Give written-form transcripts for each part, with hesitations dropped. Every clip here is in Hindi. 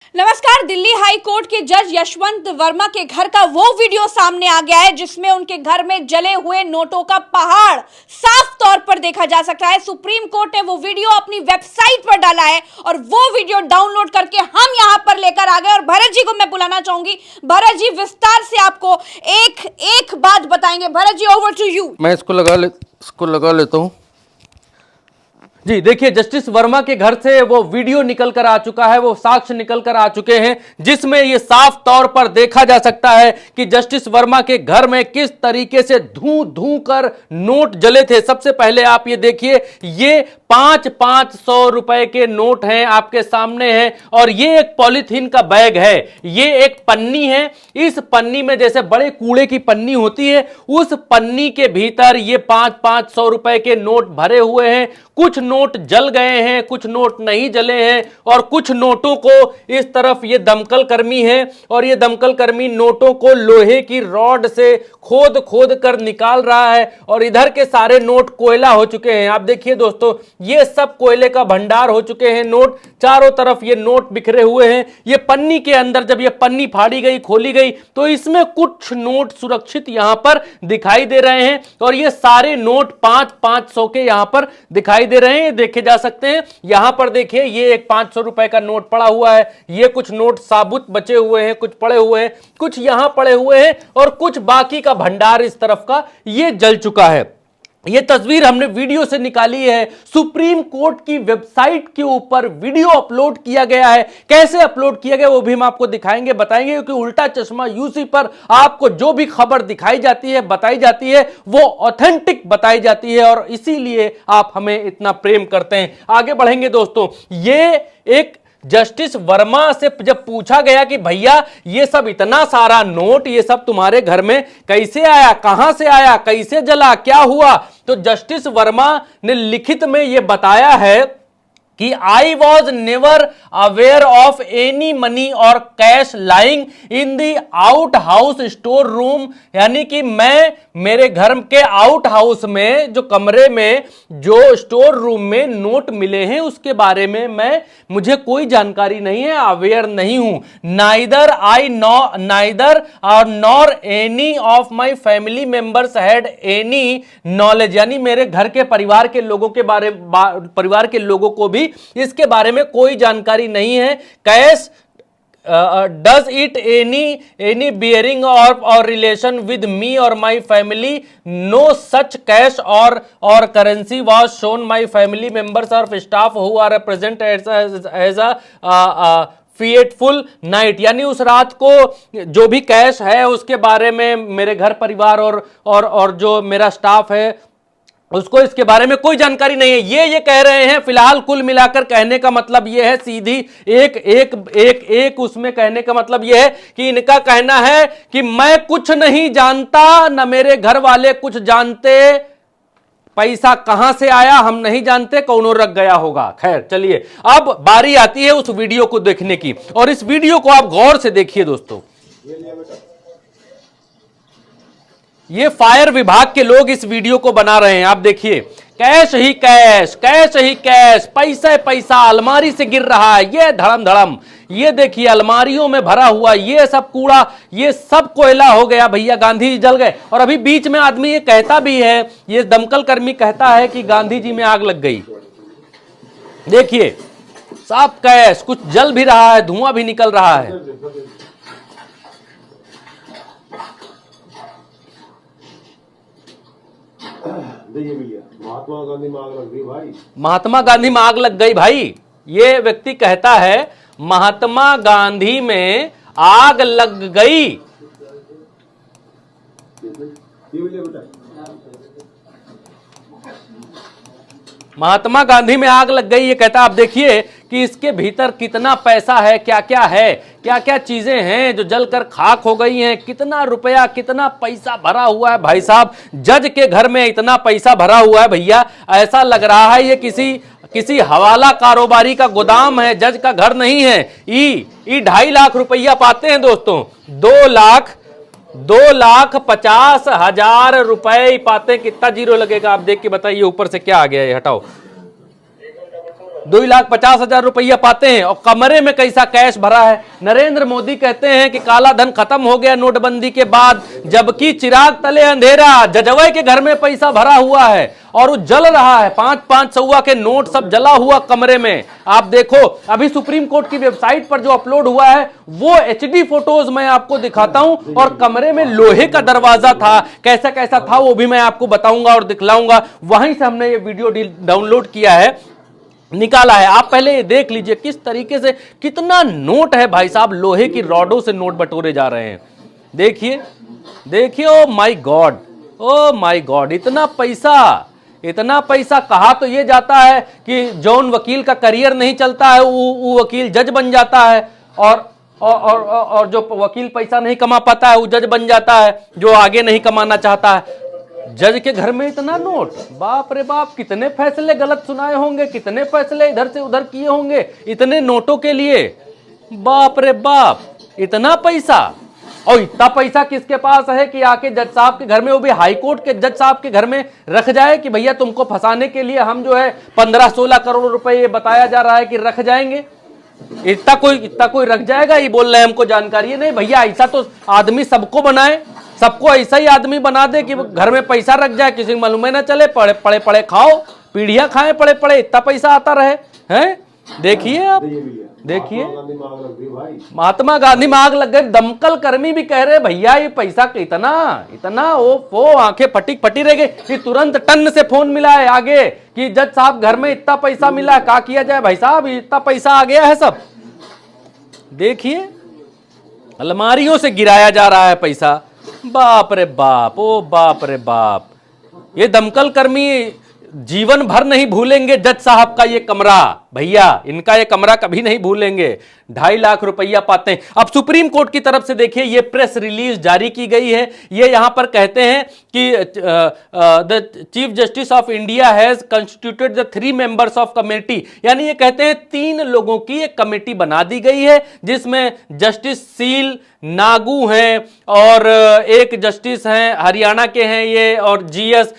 नमस्कार। दिल्ली हाई कोर्ट के जज यशवंत वर्मा के घर का वो वीडियो सामने आ गया है जिसमें उनके घर में जले हुए नोटों का पहाड़ साफ तौर पर देखा जा सकता है। सुप्रीम कोर्ट ने वो वीडियो अपनी वेबसाइट पर डाला है और वो वीडियो डाउनलोड करके हम यहां पर लेकर आ गए और भरत जी को मैं बुलाना चाहूंगी। भरत जी विस्तार से आपको एक एक बात बताएंगे। Bharat ji, over to you. मैं इसको लगा लेता हूं जी। देखिए, जस्टिस वर्मा के घर से वो वीडियो निकल कर आ चुका है, वो साक्ष्य निकल कर आ चुके हैं जिसमें ये साफ तौर पर देखा जा सकता है कि जस्टिस वर्मा के घर में किस तरीके से धू धू कर नोट जले थे। सबसे पहले आप ये देखिए, ये 500 रुपए के नोट हैं, आपके सामने हैं, और ये एक पॉलीथीन का बैग है, ये एक पन्नी है। इस पन्नी में जैसे बड़े कूड़े की पन्नी होती है, उस पन्नी के भीतर ये 500 रुपए के नोट भरे हुए हैं। कुछ नोट जल गए हैं, कुछ नोट नहीं जले हैं, और कुछ नोटों को इस तरफ ये दमकल कर्मी है और ये दमकल कर्मी नोटों को लोहे की रॉड से खोद खोद कर निकाल रहा है, और इधर के सारे नोट कोयला हो चुके हैं। आप देखिए दोस्तों, ये सब कोयले का भंडार हो चुके हैं। नोट चारों तरफ ये नोट बिखरे हुए हैं। ये पन्नी के अंदर जब ये पन्नी फाड़ी गई, खोली गई, तो इसमें कुछ नोट सुरक्षित यहां पर दिखाई दे रहे हैं, और ये सारे नोट 500 के यहां पर दिखाई दे रहे हैं, देखे जा सकते हैं। यहां पर देखिए, ये एक 500 रुपए का नोट पड़ा हुआ है, ये कुछ नोट साबुत बचे हुए हैं, कुछ पड़े हुए हैं, कुछ यहां पड़े हुए हैं, और कुछ बाकी का भंडार इस तरफ का ये जल चुका है। ये तस्वीर हमने वीडियो से निकाली है। सुप्रीम कोर्ट की वेबसाइट के ऊपर वीडियो अपलोड किया गया है। कैसे अपलोड किया गया वो भी हम आपको दिखाएंगे, बताएंगे, क्योंकि उल्टा चश्मा यूसी पर आपको जो भी खबर दिखाई जाती है, बताई जाती है, वो ऑथेंटिक बताई जाती है, और इसीलिए आप हमें इतना प्रेम करते हैं। आगे बढ़ेंगे दोस्तों। ये एक जस्टिस वर्मा से जब पूछा गया कि भैया ये सब इतना सारा नोट, ये सब तुम्हारे घर में कैसे आया, कहां से आया, कैसे जला, क्या हुआ, तो जस्टिस वर्मा ने लिखित में ये बताया है कि I was never aware of any money और cash lying in the out house store room, यानी कि मैं मेरे घर के आउट हाउस में, जो कमरे में, जो स्टोर रूम में नोट मिले हैं, उसके बारे में मुझे कोई जानकारी नहीं है, अवेयर नहीं हूं। नाइदर और nor any of my family members had any knowledge, यानी मेरे घर के परिवार के लोगों को भी इसके बारे में कोई जानकारी नहीं है। Cash does it any bearing और रिलेशन विद मी और my family, no such cash और currency was shown my family members और staff who are present as a fateful night, यानी उस रात को जो भी कैश है उसके बारे में मेरे घर परिवार और जो मेरा स्टाफ है उसको इसके बारे में कोई जानकारी नहीं है। ये कह रहे हैं। फिलहाल कुल मिलाकर कहने का मतलब यह है, सीधी एक उसमें कहने का मतलब यह है कि इनका कहना है कि मैं कुछ नहीं जानता, न मेरे घर वाले कुछ जानते, पैसा कहां से आया हम नहीं जानते, कौनों रख गया होगा। खैर चलिए, अब बारी आती है उस वीडियो को देखने की, और इस वीडियो को आप गौर से देखिए दोस्तों। ये फायर विभाग के लोग इस वीडियो को बना रहे हैं। आप देखिए, कैश ही कैश, कैश ही कैश, पैसा पैसा अलमारी से गिर रहा है, ये धड़म धड़म। ये देखिए, अलमारियों में भरा हुआ ये सब कूड़ा, ये सब कोयला हो गया भैया, गांधी जी जल गए। और अभी बीच में आदमी ये कहता भी है, ये दमकल कर्मी कहता है कि गांधी जी में आग लग गई। देखिए, सब कैश, कुछ जल भी रहा है, धुआं भी निकल रहा है। महात्मा गांधी में आग लग गई भाई, महात्मा गांधी में आग लग गई भाई। ये व्यक्ति कहता है महात्मा गांधी में आग लग गई। महात्मा गांधी में आग लग गई, ये कहता। आप देखिए कि इसके भीतर कितना पैसा है, क्या क्या चीजें हैं जो जलकर खाक हो गई हैं, कितना रुपया, कितना पैसा भरा हुआ है। भाई साहब, जज के घर में इतना पैसा भरा हुआ है भैया, ऐसा लग रहा है ये किसी हवाला कारोबारी का गोदाम है, जज का घर नहीं है। 2.5 लाख रुपया पाते हैं दोस्तों, 2,50,000 रुपए पाते हैं। कितना जीरो लगेगा आप देख के बताइए। ऊपर से क्या आ गया है, हटाओ। 2,50,000 रुपया पाते हैं और कमरे में कैसा कैश भरा है। नरेंद्र मोदी कहते हैं कि काला धन खत्म हो गया नोटबंदी के बाद, जबकि चिराग तले अंधेरा। जजवै के घर में पैसा भरा हुआ है और वो जल रहा है। 5-5 सौवा के नोट सब जला हुआ कमरे में। आप देखो अभी सुप्रीम कोर्ट की वेबसाइट पर जो अपलोड हुआ है वो HD फोटोज मैं आपको दिखाता हूं, और कमरे में लोहे का दरवाजा था, कैसा कैसा था वो भी मैं आपको बताऊंगा और दिखलाऊंगा। वहीं से हमने ये वीडियो डाउनलोड किया है, निकाला है। आप पहले ये देख लीजिए किस तरीके से कितना नोट है भाई साहब, लोहे की रॉडों से नोट बटोरे जा रहे हैं। देखिए देखिए, oh my God, oh my God, इतना पैसा कहा तो ये जाता है कि जौन वकील का करियर नहीं चलता है वो वकील जज बन जाता है, और जो वकील पैसा नहीं कमा पाता है वो जज बन जाता है, जो आगे नहीं कमाना चाहता है। जज के घर में इतना नोट, बाप रे बाप, कितने फैसले गलत सुनाए होंगे, कितने फैसले इधर से उधर किए होंगे इतने नोटों के लिए। बाप रे बाप, इतना पैसा। और इतना पैसा किसके पास है कि आके जज साहब के घर में, वो भी हाई कोर्ट के जज साहब के घर में रख जाए कि भैया तुमको फंसाने के लिए हम जो है 15-16 करोड़ रुपए बताया जा रहा है कि रख जाएंगे। इतना कोई रख जाएगा? ये बोल रहे हैं हमको जानकारी है। नहीं भैया, ऐसा तो आदमी सबको बनाए, सबको ऐसा ही आदमी बना दे कि घर में पैसा रख जाए, किसी को मालूम ना चले, पड़े पड़े खाओ, पीढ़ियां खाएं पड़े पड़े, इतना पैसा आता रहे हैं। देखिए आप, देखिए महात्मा गांधी में आग लग गई। दमकल कर्मी भी कह रहे भैया ये पैसा इतना वो आंखें फटी रह गई कि तुरंत टन से फोन मिला है आगे कि जज साहब घर में इतना पैसा मिला है, क्या किया जाए भाई साहब, इतना पैसा आ गया है सब। देखिए अलमारियों से गिराया जा रहा है पैसा। बाप रे बाप, ओ बाप रे बाप, ये दमकल कर्मी जीवन भर नहीं भूलेंगे जज साहब का ये कमरा। भैया इनका ये कमरा कभी नहीं भूलेंगे। 2.5 लाख रुपया पाते हैं। अब सुप्रीम कोर्ट की तरफ से देखिए ये प्रेस रिलीज जारी की गई है। ये यहां पर कहते हैं कि the chief justice of India has constituted the 3 members of committee, यानी ये कहते हैं 3 लोगों की एक कमेटी बना दी गई है, जिसमें जस्टिस सील नागू हैं और एक जस्टिस हैं हरियाणा के हैं ये, और जीएस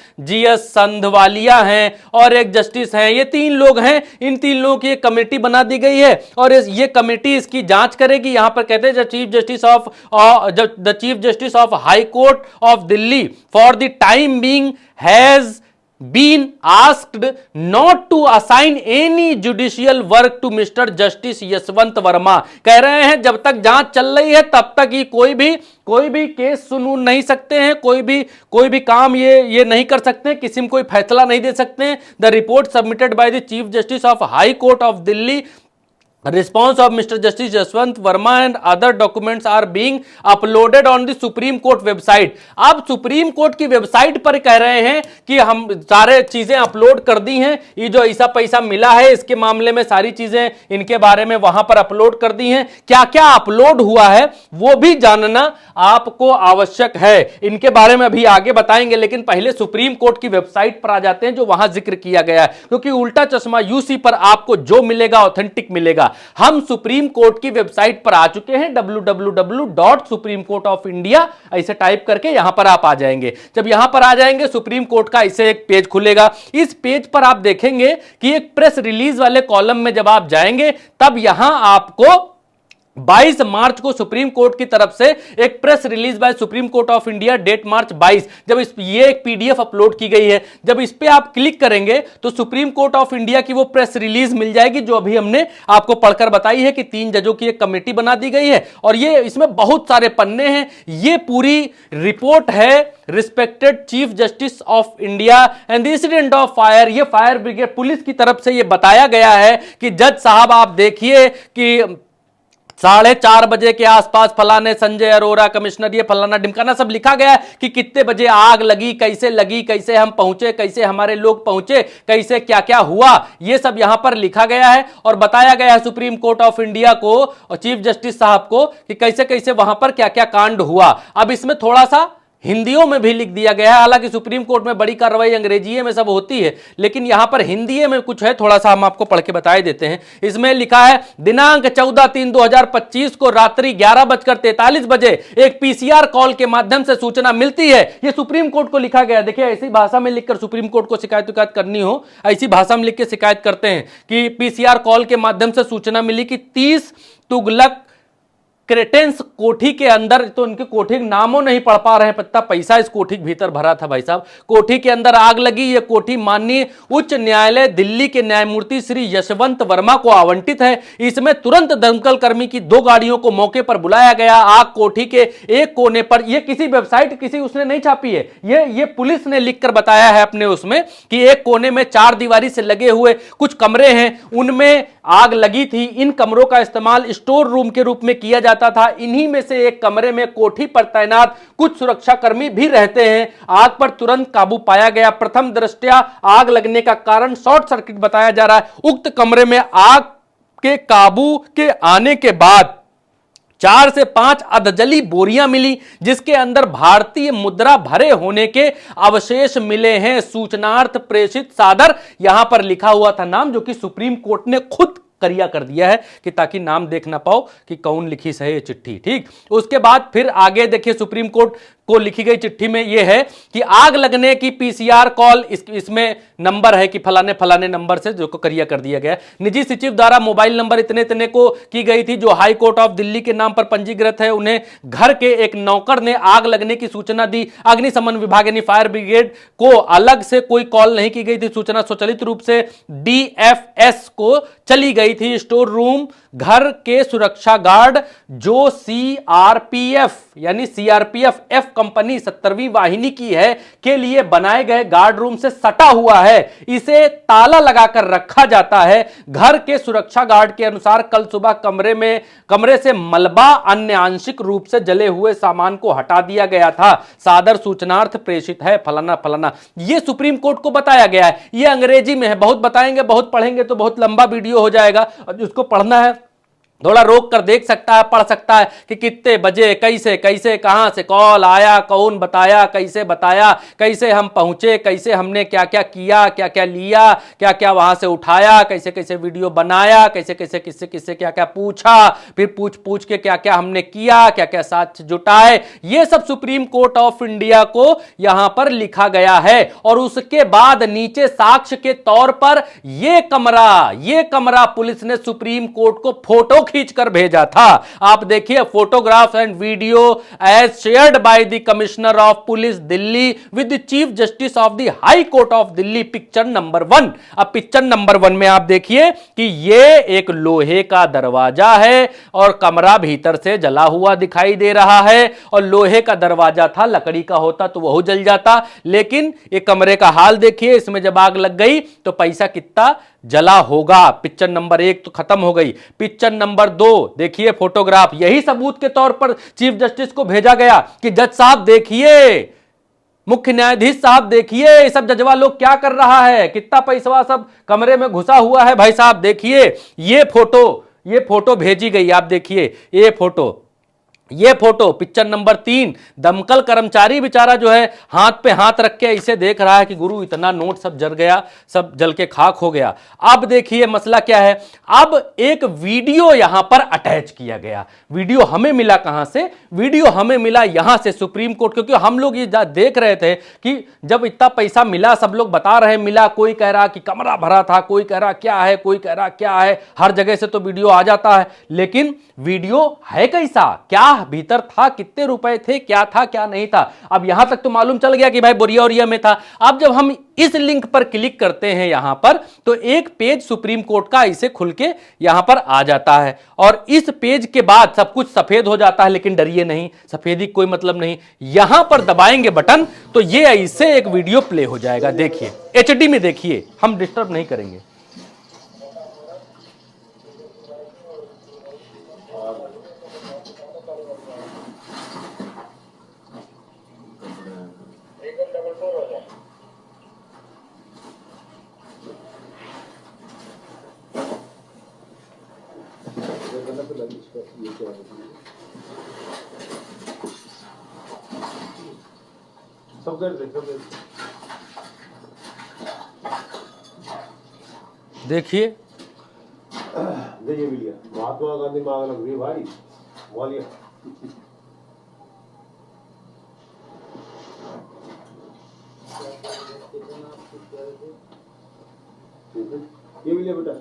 संधवालिया हैं, और एक जस्टिस हैं। ये 3 लोग हैं, इन 3 लोगों की एक कमेटी बना दी गई है और ये कमेटी इसकी जांच करेगी। यहां पर कहते हैं the chief justice of high court of Delhi for the time being has been asked not to assign any judicial work to Mr. Justice Yashwant Verma. कह रहे हैं जब तक जांच चल रही है तब तक ही कोई भी केस सुन नहीं सकते हैं, कोई भी काम ये नहीं कर सकते हैं, किसी में कोई फैसला नहीं दे सकते हैं। The report submitted by the chief justice of high court of Delhi, response of Mr. Justice Yashwant Verma and other documents are being uploaded on the Supreme Court website। अब सुप्रीम कोर्ट की वेबसाइट पर कह रहे हैं कि हम सारे चीजें अपलोड कर दी हैं, ये जो ऐसा पैसा मिला है इसके मामले में सारी चीजें इनके बारे में वहां पर अपलोड कर दी हैं। क्या क्या अपलोड हुआ है वो भी जानना आपको आवश्यक है, इनके बारे में अभी आगे बताएंगे। लेकिन पहले सुप्रीम कोर्ट की वेबसाइट पर आ जाते हैं जो वहां जिक्र किया गया है, क्योंकि उल्टा चश्मा यूसी पर आपको जो मिलेगा ऑथेंटिक मिलेगा। हम सुप्रीम कोर्ट की वेबसाइट पर आ चुके हैं, www.supremecourtofindia ऐसे टाइप करके यहां पर आप आ जाएंगे। जब यहां पर आ जाएंगे सुप्रीम कोर्ट का ऐसे एक पेज खुलेगा। इस पेज पर आप देखेंगे कि एक प्रेस रिलीज वाले कॉलम में जब आप जाएंगे तब यहां आपको 22 मार्च को सुप्रीम कोर्ट की तरफ से एक press release by supreme court of India date March 22, जब ये एक पीडीएफ अपलोड की गई है। जब इस पे आप क्लिक करेंगे तो सुप्रीम कोर्ट ऑफ इंडिया की वो प्रेस रिलीज मिल जाएगी जो अभी हमने आपको पढ़कर बताई है कि 3 जजों की एक कमेटी बना दी गई है और ये इसमें बहुत सारे पन्ने हैं। ये पूरी रिपोर्ट है respected chief justice of India and the incident of fire. ये फायर ब्रिगेड पुलिस की तरफ से ये बताया गया है कि जज साहब आप देखिए कि 4:30 बजे के आसपास फलाने संजय अरोरा कमिश्नर, ये फलाना ढिमकाना सब लिखा गया है कि कितने बजे आग लगी, कैसे हम पहुंचे, कैसे हमारे लोग पहुंचे, कैसे क्या क्या हुआ, ये सब यहां पर लिखा गया है और बताया गया है सुप्रीम कोर्ट ऑफ इंडिया को और चीफ जस्टिस साहब को कि कैसे कैसे वहां पर क्या क्या कांड हुआ। अब इसमें थोड़ा सा हिंदियों में भी लिख दिया गया है। हालांकि सुप्रीम कोर्ट में बड़ी कार्रवाई अंग्रेजी में सब होती है, लेकिन यहां पर हिंदी में कुछ है, थोड़ा सा हम आपको पढ़ के बताए देते हैं। इसमें लिखा है, दिनांक 14/3/2025 को रात्रि 11:43 बजे एक पीसीआर कॉल के माध्यम से सूचना मिलती है। यह सुप्रीम कोर्ट को लिखा गया। देखिए, ऐसी भाषा में लिखकर सुप्रीम कोर्ट को शिकायत करनी हो, ऐसी भाषा में लिख के शिकायत करते हैं कि पीसीआर कॉल के माध्यम से सूचना मिली कि 30 तुगलक क्रेटेंस कोठी के अंदर, तो उनके कोठी नामों नहीं पढ़ पा रहे हैं, पत्ता पैसा इस कोठी के भीतर भरा था भाई साहब। कोठी के अंदर आग लगी। यह कोठी माननीय उच्च न्यायालय दिल्ली के न्यायमूर्ति श्री यशवंत वर्मा को आवंटित है। इसमें तुरंत दमकल कर्मी की 2 गाड़ियों को मौके पर बुलाया गया। आग कोठी के एक कोने पर, यह किसी वेबसाइट किसी उसने नहीं छापी है, ये पुलिस ने लिखकर बताया है अपने उसमें कि एक कोने में 4 दीवारी से लगे हुए कुछ कमरे हैं, उनमें आग लगी थी। इन कमरों का इस्तेमाल स्टोर रूम के रूप में किया जाता था। इन्हीं में से एक कमरे में कोठी पर तैनात कुछ सुरक्षाकर्मी भी रहते हैं। आग पर तुरंत काबू पाया गया। प्रथम दृष्टया आग लगने का कारण शॉर्ट सर्किट बताया जा रहा है। उक्त कमरे में आग के काबू के आने के बाद 4 से 5 अधजली बोरियां मिली, जिसके अंदर भारतीय मुद्रा भरे होने के अवशेष मिले हैं। सूचनार्थ प्रेषित सादर, यहां पर लिखा हुआ था नाम, जो कि सुप्रीम कोर्ट ने खुद करिया कर दिया है कि ताकि नाम देख ना पाओ कि कौन लिखी है ये चिट्ठी। ठीक, उसके बाद फिर आगे देखिए, सुप्रीम कोर्ट को लिखी गई चिट्ठी में यह है कि आग लगने की पीसीआर कॉल, इसमें नंबर है कि फलाने फलाने नंबर से जो को करिया कर दिया गया। निजी सचिव द्वारा मोबाइल नंबर इतने इतने को की गई थी, जो हाई कोर्ट ऑफ दिल्ली के नाम पर पंजीकृत है। उन्हें घर के एक नौकर ने आग लगने की सूचना दी। अग्निशमन विभाग यानी फायर ब्रिगेड को अलग से कोई कॉल नहीं की गई थी। सूचना स्वचालित रूप से डीएफएस को चली गई थी। स्टोर रूम घर के सुरक्षा गार्ड, जो सीआरपीएफ यानी सीआरपीएफ एफ कंपनी 70वीं वाहिनी की है, के लिए बनाए गए गार्ड रूम से सटा हुआ है। इसे ताला लगाकर रखा जाता है। घर के सुरक्षा गार्ड के अनुसार कल सुबह कमरे से मलबा अन्य आंशिक रूप से जले हुए सामान को हटा दिया गया था। सादर सूचनार्थ प्रेषित है फलाना फलाना। यह सुप्रीम कोर्ट को बताया गया है। यह अंग्रेजी में है। बहुत बताएंगे, बहुत पढ़ेंगे तो बहुत लंबा वीडियो हो जाएगा। उसको पढ़ना है, थोड़ा रोक कर देख सकता है, पढ़ सकता है कि कितने बजे, कैसे कैसे, कहां से कॉल आया, कौन बताया, कैसे हम पहुंचे, कैसे हमने क्या क्या किया, क्या क्या लिया, क्या क्या वहां से उठाया, कैसे कैसे वीडियो बनाया, कैसे कैसे किससे किससे क्या क्या पूछा, फिर पूछ के क्या क्या हमने किया, क्या क्या साक्ष्य जुटाए। ये सब सुप्रीम कोर्ट ऑफ इंडिया को यहां पर लिखा गया है। और उसके बाद नीचे साक्ष्य के तौर पर यह कमरा पुलिस ने सुप्रीम कोर्ट को फोटो खींचकर भेजा था। आप देखिए, photographs and video as shared by the commissioner of police Delhi with the chief justice of the high court of Delhi, picture number 1। अब पिक्चर नंबर 1 में आप देखिए कि यह एक लोहे का दरवाजा है और कमरा भीतर से जला हुआ दिखाई दे रहा है। और लोहे का दरवाजा था, लकड़ी का होता तो वह जल जाता। लेकिन एक कमरे का हाल देखिए, इसमें जब आग लग गई तो पैसा कितना जला होगा। पिक्चर नंबर 1 तो खत्म हो गई। पिक्चर नंबर 2 देखिए, फोटोग्राफ। यही सबूत के तौर पर चीफ जस्टिस को भेजा गया कि जज साहब देखिए, मुख्य न्यायाधीश साहब देखिए, सब जजवा लोग क्या कर रहा है, कितना पैसा सब कमरे में घुसा हुआ है। भाई साहब देखिए, ये फोटो भेजी गई। आप देखिए ये फोटो पिक्चर नंबर 3। दमकल कर्मचारी बेचारा जो है हाथ पे हाथ रख के ऐसे देख रहा है कि गुरु इतना नोट सब जल गया, सब जल के खाक हो गया। अब देखिए मसला क्या है। अब एक वीडियो यहां पर अटैच किया गया। वीडियो हमें मिला कहां से? वीडियो हमें मिला यहां से, सुप्रीम कोर्ट। क्योंकि हम लोग ये देख रहे थे कि जब इतना पैसा मिला, सब लोग बता रहे मिला, कोई कह रहा कि कमरा भरा था, कोई कह रहा क्या है, कोई कह रहा क्या है। हर जगह से तो वीडियो आ जाता है, लेकिन वीडियो है कैसा, क्या भीतर था, कितने रुपए थे, क्या था क्या नहीं था। अब यहां तक तो मालूम चल गया कि भाई बोरिया ओरिया में था। अब जब हम इस लिंक पर क्लिक करते हैं यहां पर, तो एक पेज सुप्रीम कोर्ट का इसे खुल के यहां पर आ जाता है। और इस पेज के बाद सब कुछ सफेद हो जाता है, लेकिन डरिए नहीं, सफेदी कोई मतलब नहीं। यहां पर दबाएंगे बटन तो ये ऐसे एक वीडियो प्ले हो जाएगा। देखिए, एचडी में देखिए, हम डिस्टर्ब नहीं करेंगे। सब कर दे, सब कर दे। देखिए देखिए भैया, महात्मा गांधी मांग लग रही है भाई, बोलिए। ये भैया बेटा,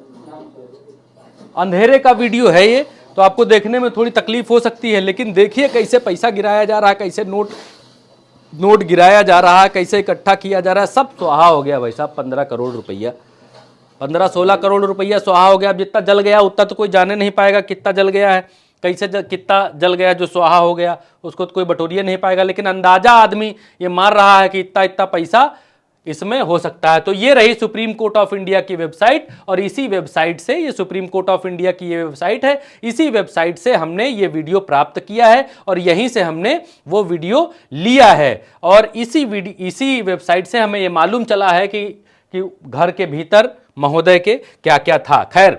अंधेरे का वीडियो है ये, तो आपको देखने में थोड़ी तकलीफ हो सकती है, लेकिन देखिए कैसे पैसा गिराया जा रहा है, कैसे नोट गिराया जा रहा है, कैसे इकट्ठा किया जा रहा है। सब सुहा हो गया भाई साहब। 15 करोड़ रुपया, 15-16 करोड़ रुपया सुहा हो गया। अब जितना जल गया उतना तो कोई जाने नहीं पाएगा कितना जल गया है, कितना जल गया जो सुहा हो गया, उसको तो कोई बटोरिया नहीं पाएगा। लेकिन अंदाजा आदमी ये मार रहा है कि इतना इतना पैसा इसमें हो सकता है। तो ये रही सुप्रीम कोर्ट ऑफ इंडिया की वेबसाइट, और इसी वेबसाइट से, ये सुप्रीम कोर्ट ऑफ इंडिया की ये वेबसाइट है, इसी वेबसाइट से हमने ये वीडियो प्राप्त किया है और यहीं से हमने वो वीडियो लिया है। और इसी वेबसाइट से हमें ये मालूम चला है कि घर के भीतर महोदय के क्या क्या था। खैर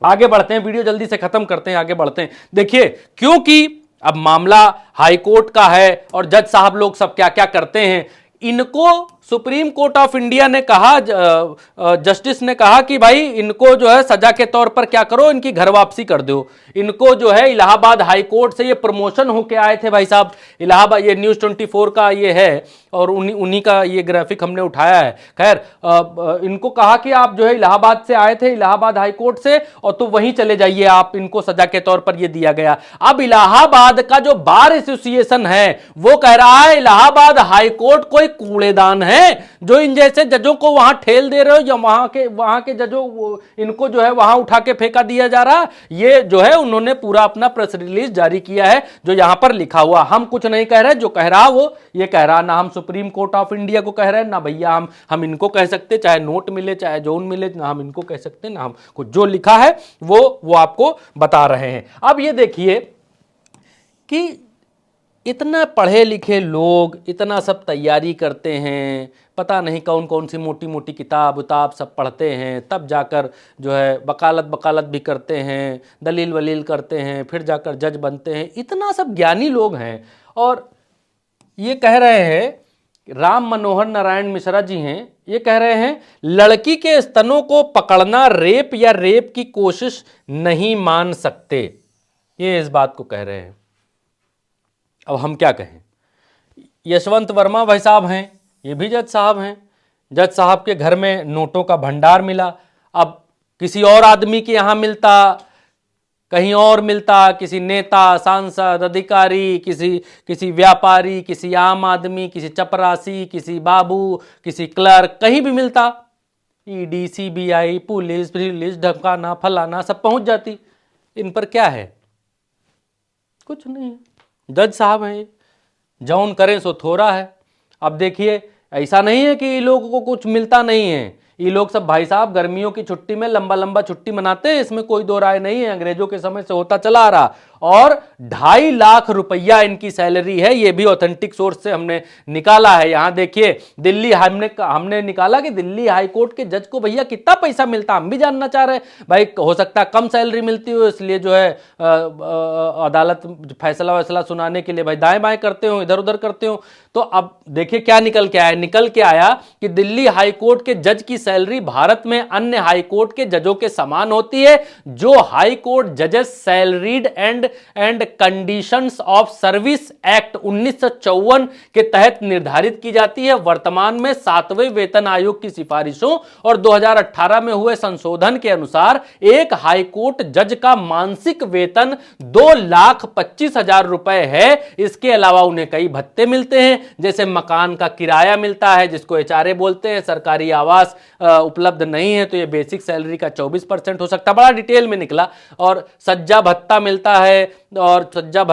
आगे बढ़ते हैं, वीडियो जल्दी से खत्म करते हैं, आगे बढ़ते हैं। देखिए, क्योंकि अब मामला हाईकोर्ट का है और जज साहब लोग सब क्या क्या करते हैं, इनको सुप्रीम कोर्ट ऑफ इंडिया ने कहा, जस्टिस ने कहा कि भाई इनको जो है सजा के तौर पर क्या करो, इनकी घर वापसी कर दो। इनको जो है इलाहाबाद हाई कोर्ट से ये प्रमोशन होके आए थे भाई साहब। इलाहाबाद, ये न्यूज़ 24 का ये है और उन्हीं का ये ग्राफिक हमने उठाया है। खैर इनको कहा कि आप जो है इलाहाबाद से आए थे, इलाहाबाद हाई कोर्ट से, और तो वहीं चले जाइए आप, इनको सजा के तौर पर ये दिया गया। अब इलाहाबाद का जो बार एसोसिएशन है वो कह रहा है इलाहाबाद हाई कोर्ट कोई कूड़ेदान है जो इन जैसे जजों को वहां ठेल दे रहे हो, या वहां के जजों इनको जो है वहां उठा के फेंका दिया जा रहा। ये जो है उन्होंने पूरा अपना प्रेस रिलीज जारी किया है, जो यहां पर लिखा हुआ, हम कुछ नहीं कह रहे, जो कह रहा वो ये कह रहा, ना हम सुप्रीम कोर्ट ऑफ इंडिया को कह रहे हैं, ना भैया हम इनको कह सकते, चाहे नोट मिले चाहे जोन मिले, ना हम इनको कह सकते, ना हम कुछ, जो लिखा है वो आपको बता रहे हैं। अब ये देखिए कि इतना पढ़े लिखे लोग इतना सब तैयारी करते हैं, पता नहीं कौन कौन सी मोटी मोटी किताब उताब सब पढ़ते हैं, तब जाकर जो है वकालत भी करते हैं, दलील वलील करते हैं, फिर जाकर जज बनते हैं। इतना सब ज्ञानी लोग हैं और ये कह रहे हैं, राम मनोहर नारायण मिश्रा जी हैं, ये कह रहे हैं लड़की के स्तनों को पकड़ना रेप या रेप की कोशिश नहीं मान सकते, ये इस बात को कह रहे हैं। अब हम क्या कहें। यशवंत वर्मा भाई साहब हैं, ये भी जज साहब हैं। जज साहब के घर में नोटों का भंडार मिला। अब किसी और आदमी के यहाँ मिलता, कहीं और मिलता, किसी नेता, सांसद, अधिकारी, किसी व्यापारी, किसी आम आदमी, किसी चपरासी, किसी बाबू, किसी क्लर्क, कहीं भी मिलता, ईडी, सीबीआई, पुलिस ढकाना फलाना सब पहुंच जाती। इन पर क्या है, कुछ नहीं है। जज साहब हैं, जौन करें सो थोड़ा है। अब देखिए, ऐसा नहीं है कि ये लोगों को कुछ मिलता नहीं है, ये लोग सब भाई साहब गर्मियों की छुट्टी में लंबा लंबा छुट्टी मनाते हैं, इसमें कोई दो राय नहीं है, अंग्रेजों के समय से होता चला आ रहा। और 2.5 लाख रुपया इनकी सैलरी है, ये भी ऑथेंटिक सोर्स से हमने निकाला है। यहां देखिए, दिल्ली हमने निकाला कि दिल्ली हाई कोर्ट के जज को भैया कितना पैसा मिलता, हम भी जानना चाह रहे हैं। भाई हो सकता है कम सैलरी मिलती हो, इसलिए जो है अदालत फैसला सुनाने के लिए भाई दाएं बाएं करते हो, इधर उधर करते हो। तो अब देखिए क्या निकल के आया, निकल के आया कि दिल्ली हाई कोर्ट के जज की सैलरी भारत में अन्य हाई कोर्ट के जजों के समान होती है। जो हाई कोर्ट जजेस salaried and conditions of service act 1954 के तहत निर्धारित की जाती है। वर्तमान में 7वें वेतन आयोग की सिफारिशों और 2018 में हुए संशोधन के अनुसार एक हाई कोर्ट जज का मासिक वेतन 2,25,000 रुपए है। इसके अलावा उन्हें कई भत्ते मिलते हैं, जैसे मकान का किराया मिलता है जिसको एचआरए बोलते हैं, सरकारी आवास उपलब्ध नहीं है तो ये बेसिक सैलरी का 24% हो सकता है, बड़ा डिटेल में निकला। और सज्जा भत्ता मिलता है, और सज्जा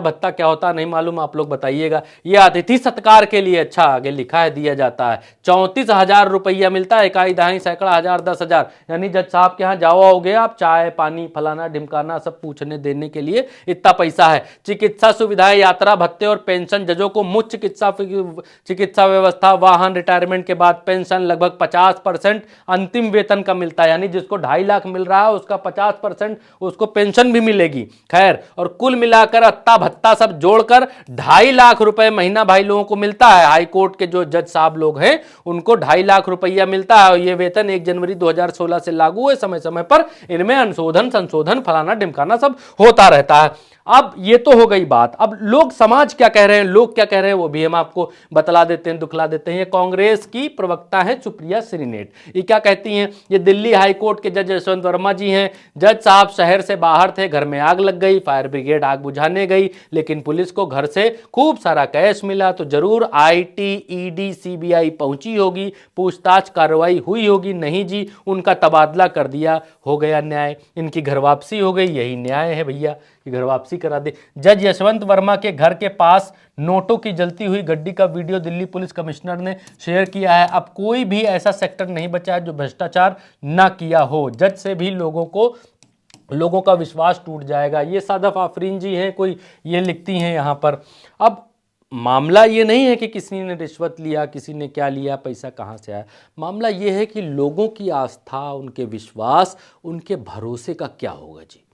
भत्ता क्या होता है नहीं मालूम, आप लोग बताइएगा। ये अतिथि सत्कार के लिए, अच्छा आगे लिखा है, दिया जाता है। 34,000 रुपया मिलता है, इकाई दहाई सैकड़ा हजार 10,000। यानी जज साहब के यहाँ जाओगे आप, चाय पानी फलाना ढिमकाना सब पूछने देने के लिए इतना पैसा है। चिकित्सा सुविधाएं, यात्रा भत्ते और पेंशन, जजों को मुफ्त चिकित्सा व्यवस्था, वाहन, रिटायरमेंट के बाद पेंशन लगभग 50% अंतिम वेतन का मिलता है। यानी जिसको 2.5 लाख मिल रहा है उसका 50% उसको पेंशन भी मिलेगी। खैर खैर, और कुल मिलाकर अत्ता भत्ता सब जोड़कर 2.5 लाख रुपए महीना भाई लोगों को मिलता है। हाई कोर्ट के जो जज साहब लोग हैं उनको 2.5 लाख रुपया मिलता है, और ये वेतन 1 जनवरी 2016 से लागू है। समय समय पर इनमें संशोधन फलाना ढिमकाना सब होता रहता है। अब ये तो हो गई बात। अब लोग समाज क्या कह रहे हैं, लोग क्या कह रहे हैं, वो भी हम आपको बतला देते हैं, दुखला देते हैं। ये कांग्रेस की प्रवक्ता है सुप्रिया श्रीनेट, ये क्या कहती हैं। ये दिल्ली हाई कोर्ट के जज यशवंत वर्मा जी हैं। जज साहब शहर से बाहर थे, घर में आग लग गई, फायर ब्रिगेड आग बुझाने गई, लेकिन पुलिस को घर से खूब सारा कैश मिला, तो जरूर IT, ED, CBI पहुंची होगी, पूछताछ कार्रवाई हुई होगी। नहीं जी, उनका तबादला कर दिया, हो गया न्याय, इनकी घर वापसी हो गई। यही न्याय है भैया, घर वापसी करा दे। जज यशवंत वर्मा के घर के पास नोटों की जलती हुई गड्डी का वीडियो दिल्ली पुलिस कमिश्नर ने शेयर किया है। अब कोई भी ऐसा सेक्टर नहीं बचा है जो भ्रष्टाचार ना किया हो। जज से भी लोगों का विश्वास टूट जाएगा। ये सादफ आफरीन जी हैं, कोई ये लिखती हैं यहां पर। अब मामला ये नहीं है कि किसी ने रिश्वत लिया, किसी ने क्या लिया, पैसा कहाँ से आया। मामला ये है कि लोगों की आस्था, उनके विश्वास, उनके भरोसे का क्या होगा जी।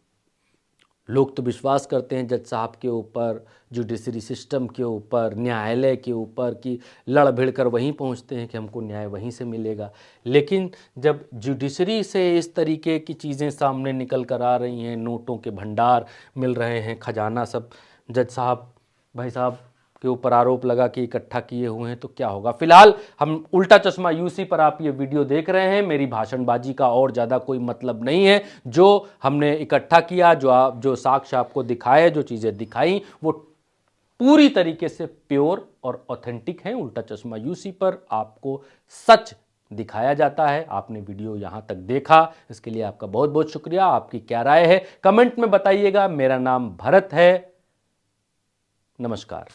लोग तो विश्वास करते हैं जज साहब के ऊपर, जुडिशरी सिस्टम के ऊपर, न्यायालय के ऊपर, कि लड़ भिड़ कर वहीं पहुंचते हैं कि हमको न्याय वहीं से मिलेगा। लेकिन जब जुडिशरी से इस तरीके की चीज़ें सामने निकल कर आ रही हैं, नोटों के भंडार मिल रहे हैं, खजाना सब जज साहब भाई साहब के ऊपर आरोप लगा कि इकट्ठा किए हुए हैं, तो क्या होगा। फिलहाल हम उल्टा चश्मा यूसी पर आप ये वीडियो देख रहे हैं। मेरी भाषणबाजी का और ज़्यादा कोई मतलब नहीं है। जो हमने इकट्ठा किया, जो साक्ष्य आपको दिखाए, जो चीज़ें दिखाई, वो पूरी तरीके से प्योर और ऑथेंटिक हैं। उल्टा चश्मा यूसी पर आपको सच दिखाया जाता है। आपने वीडियो यहाँ तक देखा, इसके लिए आपका बहुत बहुत शुक्रिया। आपकी क्या राय है कमेंट में बताइएगा। मेरा नाम भरत है। नमस्कार।